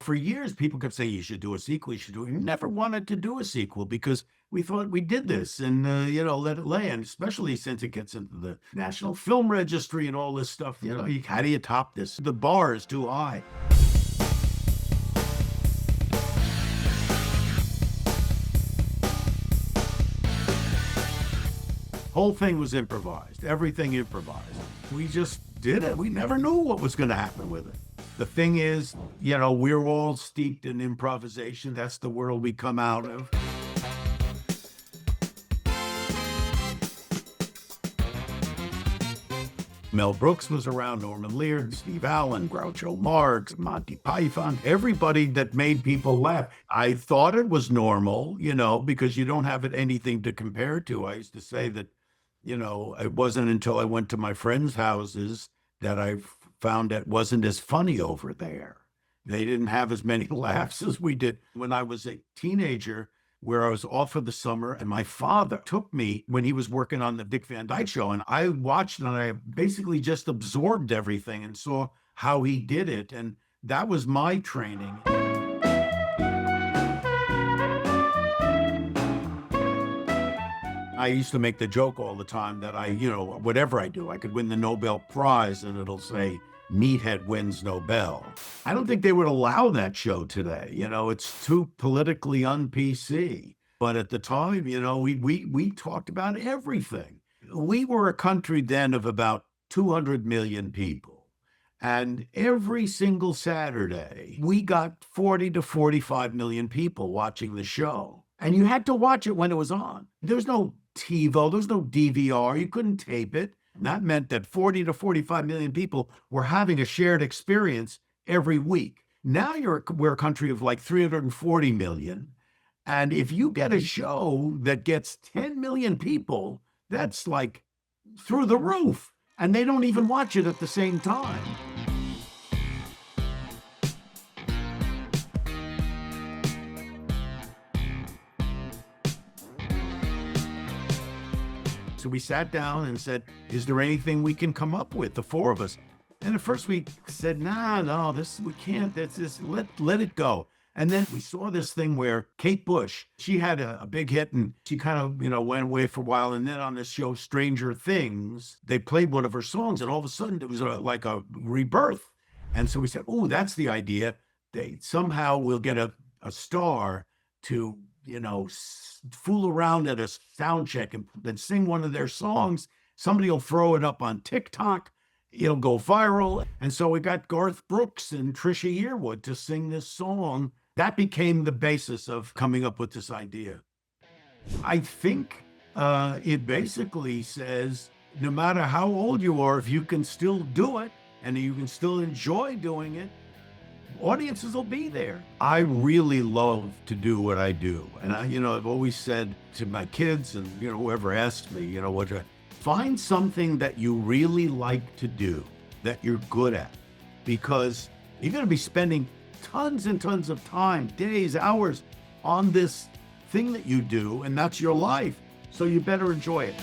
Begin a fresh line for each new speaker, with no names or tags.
For years, people kept saying, you should do a sequel, you should do it. We never wanted to do a sequel because we thought we did this and, let it lay. And especially since it gets into the National Film Registry and all this stuff, how do you top this? The bar is too high. Whole thing was improvised, everything improvised. We just did it. We never knew what was going to happen with it. The thing is, we're all steeped in improvisation. That's the world we come out of. Mel Brooks was around, Norman Lear, Steve Allen, Groucho Marx, Monty Python, everybody that made people laugh. I thought it was normal, because you don't have anything to compare to. I used to say that, it wasn't until I went to my friends' houses that I found that wasn't as funny over there. They didn't have as many laughs as we did when I was a teenager, where I was off for the summer, and my father took me when he was working on the Dick Van Dyke Show, and I watched and I basically just absorbed everything and saw how he did it, and that was my training. I used to make the joke all the time that whatever I do, I could win the Nobel Prize and it'll say, Meathead wins Nobel. I don't think they would allow that show today. It's too politically un-PC. But at the time, we talked about everything. We were a country then of about 200 million people. And every single Saturday, we got 40 to 45 million people watching the show. And you had to watch it when it was on. There's no TiVo, there's no DVR, you couldn't tape it. That meant that 40 to 45 million people were having a shared experience every week. Now we're a country of like 340 million. And if you get a show that gets 10 million people, that's like through the roof. And they don't even watch it at the same time. So we sat down and said, is there anything we can come up with, the four of us? And at first we said, no, we can't, let it go. And then we saw this thing where Kate Bush, she had a big hit and she kind of, went away for a while. And then on this show, Stranger Things, they played one of her songs and all of a sudden it was like a rebirth. And so we said, oh, that's the idea. They somehow will get a star to, fool around at a sound check and then sing one of their songs. Somebody will throw it up on TikTok. It'll go viral. And so we got Garth Brooks and Trisha Yearwood to sing this song. That became the basis of coming up with this idea. I think it basically says, no matter how old you are, if you can still do it and you can still enjoy doing it, audiences will be there. I really love to do what I do. And I've always said to my kids and, whoever asks me, find something that you really like to do, that you're good at, because you're going to be spending tons and tons of time, days, hours on this thing that you do, and that's your life. So you better enjoy it.